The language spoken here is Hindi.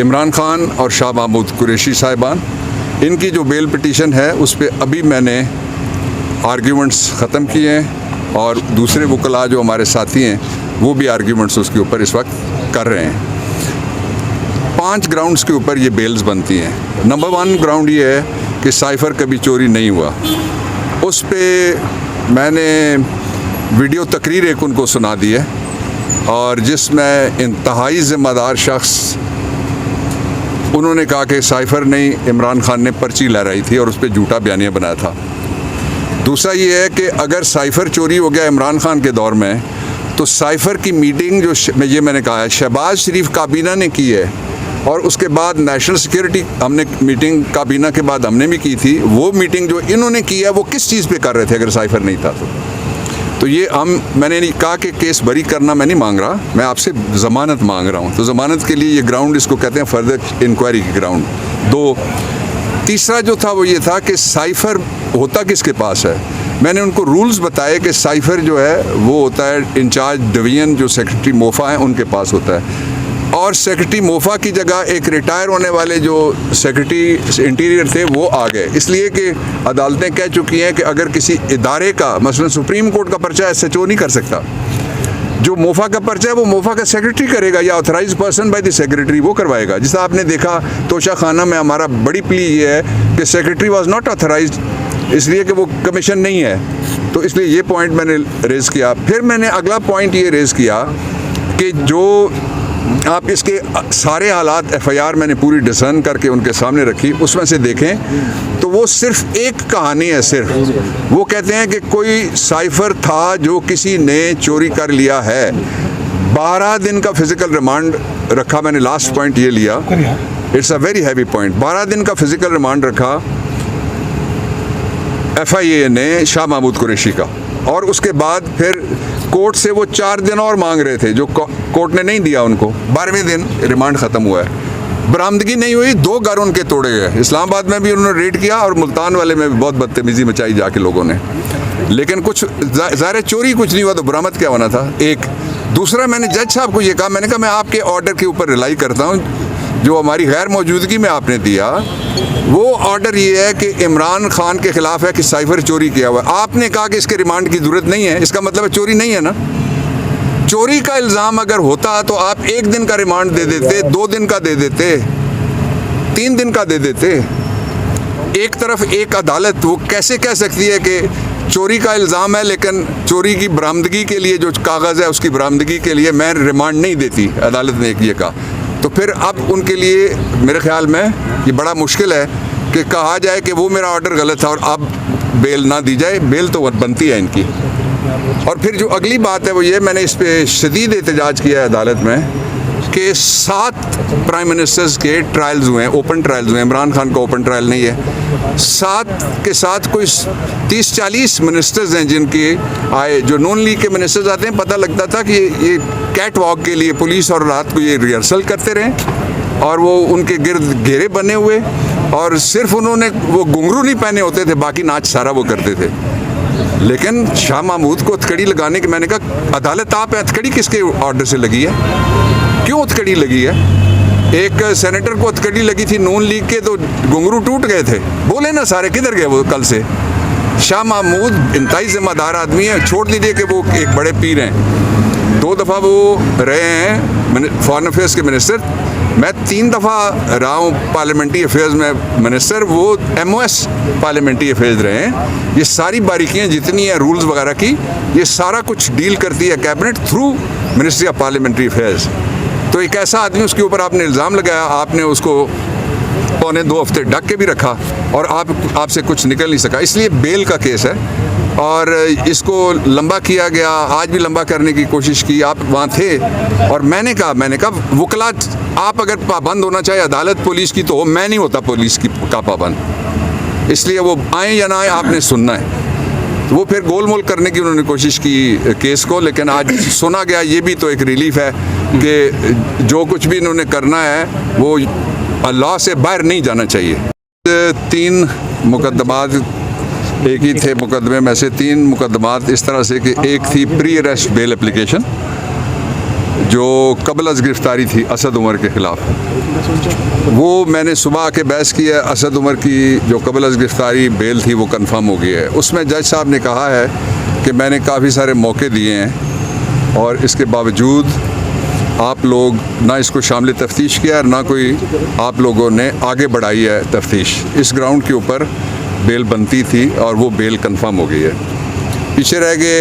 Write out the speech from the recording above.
इमरान खान और शाह महमूद कुरैशी साहिबान, इनकी जो बेल पिटीशन है उस पर अभी मैंने आर्ग्यूमेंट्स ख़त्म किए हैं और दूसरे वकला जो हमारे साथी हैं वो भी आर्ग्यूमेंट्स उसके ऊपर इस वक्त कर रहे हैं। 5 ग्राउंड्स के ऊपर ये बेल्स बनती हैं। नंबर 1 ग्राउंड ये है कि साइफ़र कभी चोरी नहीं हुआ। उस पे मैंने वीडियो तकरीर एक उनको सुना दी है और जिसमें इंतहाई ज़िम्मेदार शख्स उन्होंने कहा कि साइफ़र नहीं, इमरान खान ने पर्ची लहराई थी और उस पर झूठा बयानिया बनाया था। दूसरा ये है कि अगर साइफ़र चोरी हो गया इमरान खान के दौर में तो साइफ़र की मीटिंग जो मैंने कहा है शहबाज शरीफ काबीना ने की है और उसके बाद नेशनल सिक्योरिटी हमने मीटिंग काबीना के बाद हमने भी की थी। वो मीटिंग जो इन्होंने की है वो किस चीज़ पे कर रहे थे अगर साइफ़र नहीं था तो ये मैंने नहीं कहा कि केस बरी करना मैं नहीं मांग रहा, मैं आपसे ज़मानत मांग रहा हूँ। तो ज़मानत के लिए ये ग्राउंड इसको कहते हैं फर्दर इंक्वायरी की ग्राउंड। 2 तीसरा जो था वो ये था कि साइफ़र होता किसके पास है। मैंने उनको रूल्स बताए कि साइफ़र जो है वो होता है इंचार्ज डिवीज़न जो सेक्रेटरी मोफा हैं उनके पास होता है और सेक्रेटरी मोफा की जगह एक रिटायर होने वाले जो सेक्रेटरी इंटीरियर थे वो आ गए, इसलिए कि अदालतें कह चुकी हैं कि अगर किसी इदारे का मसलन सुप्रीम कोर्ट का पर्चा SHO नहीं कर सकता, जो मोफा का पर्चा है वो मोफा का सेक्रेटरी करेगा या authorise person by the secretary वो करवाएगा। जिस आपने देखा तोशा खाना में हमारा बड़ी प्ली ये है कि सेक्रेटरी वाज नॉट ऑथराइज इसलिए कि वो कमीशन नहीं है, तो इसलिए ये पॉइंट मैंने रेज़ किया। फिर मैंने अगला पॉइंट ये रेज़ किया कि जो आप इसके सारे हालात FIR मैंने पूरी डिसर्न करके उनके सामने रखी, उसमें से देखें तो वो सिर्फ एक कहानी है। सिर्फ वो कहते हैं कि कोई साइफ़र था जो किसी ने चोरी कर लिया है। 12 दिन का फिज़िकल रिमांड रखा मैंने, लास्ट पॉइंट ये लिया, it's a very heavy point. 12 दिन का फिज़िकल रिमांड रखा FIA ने शाह महमूद कुरैशी का और उसके बाद फिर कोर्ट से वो 4 दिन और मांग रहे थे जो कोर्ट ने नहीं दिया उनको। 12वें दिन रिमांड ख़त्म हुआ है, बरामदगी नहीं हुई, 2 घर उनके तोड़े गए। इस्लामाबाद में भी उन्होंने रेड किया और मुल्तान वाले में भी बहुत बदतमीज़ी मचाई जाके लोगों ने, लेकिन कुछ ज़ाहिर चोरी कुछ नहीं हुआ तो बरामद क्या होना था। एक दूसरा मैंने जज साहब को ये कहा, मैंने कहा मैं आपके ऑर्डर के ऊपर रिलाई करता हूँ जो हमारी गैर मौजूदगी में आपने दिया, वो ऑर्डर ये है कि इमरान खान के ख़िलाफ़ है कि साइफ़र चोरी किया हुआ है। आपने कहा कि इसके रिमांड की ज़रूरत नहीं है, इसका मतलब है चोरी नहीं है ना। चोरी का इल्ज़ाम अगर होता तो आप 1 दिन का रिमांड दे देते, 2 दिन का दे देते, 3 दिन का दे देते। एक तरफ एक अदालत वो कैसे कह सकती है कि चोरी का इल्ज़ाम है लेकिन चोरी की बरामदगी के लिए जो कागज़ है उसकी बरामदगी के लिए मैं रिमांड नहीं देती, अदालत ने ये कहा। तो फिर अब उनके लिए मेरे ख़्याल में ये बड़ा मुश्किल है कि कहा जाए कि वो मेरा ऑर्डर गलत था और अब बेल ना दी जाए। बेल तो बनती है इनकी। और फिर जो अगली बात है वो ये, मैंने इस पर शदीद एहतजाज किया है अदालत में कि 7 प्राइम मिनिस्टर्स के ट्रायल्स हुए हैं, ओपन ट्रायल्स हुए हैं। इमरान खान का ओपन ट्रायल नहीं है। 7 के साथ कोई 30-40 मिनिस्टर्स हैं जिनके आए, जो नून लीग के मिनिस्टर्स आते हैं। पता लगता था कि ये कैट वॉक के लिए पुलिस और रात को ये रिहर्सल करते रहे और वो उनके गिर्द घेरे बने हुए और सिर्फ उन्होंने वो घुंघरू नहीं पहने होते थे, बाकी नाच सारा वो करते थे। लेकिन शाह महमूद को हथकड़ी लगाने की मैंने कहा अदालत आप हथकड़ी किसके ऑर्डर से लगी है, क्यों हथकड़ी लगी है। एक सेनेटर को हथकड़ी लगी थी नून लीग के तो घुंघरू टूट गए थे, बोले ना सारे, किधर गए वो कल से। शाह महमूद इंतहाई जिम्मेदार आदमी है, छोड़ दीजिए कि वो एक बड़े पीर हैं। 2 दफ़ा वो रहे हैं फॉरेन अफेयर्स के मिनिस्टर, मैं 3 दफ़ा रहा हूँ पार्लियामेंट्री अफेयर्स में मिनिस्टर, वो MOS पार्लियामेंट्री अफेयर्स रहे हैं। ये सारी बारीकियाँ जितनी हैं रूल्स वगैरह की, ये सारा कुछ डील करती है cabinet through ministry of parliamentary affairs. तो एक ऐसा आदमी उसके ऊपर आपने इल्ज़ाम लगाया, आपने उसको 1.25 हफ्ते ढक के भी रखा और आपसे कुछ निकल नहीं सका, इसलिए बेल का केस है और इसको लंबा किया गया। आज भी लंबा करने की कोशिश की, आप वहाँ थे और मैंने कहा वकला आप अगर पाबंद होना चाहिए अदालत पुलिस की तो मैं नहीं होता पुलिस की का पाबंद, इसलिए वो आए या ना आए आपने सुनना है। वो फिर गोल मोल करने की उन्होंने कोशिश की केस को, लेकिन आज सुना गया। ये भी तो एक रिलीफ है कि जो कुछ भी इन्होंने करना है वो लॉ से बाहर नहीं जाना चाहिए। 3 मुकदमात एक ही थे मुकदमे में से 3 मुकदमात इस तरह से कि एक थी प्री अरेस्ट बेल एप्लीकेशन, जो कबल अज़ गिरफ़्तारी थी असद उमर के ख़िलाफ़, वो मैंने सुबह आके बहस की है। असद उमर की जो कबल अज़ गिरफ़्तारी बेल थी वो कंफर्म हो गई है। उसमें जज साहब ने कहा है कि मैंने काफ़ी सारे मौके दिए हैं और इसके बावजूद आप लोग ना इसको शामिल तफ्तीश किया और ना कोई आप लोगों ने आगे बढ़ाई है तफ्तीश। इस ग्राउंड के ऊपर बेल बनती थी और वो बेल कंफर्म हो गई है। पीछे रह गए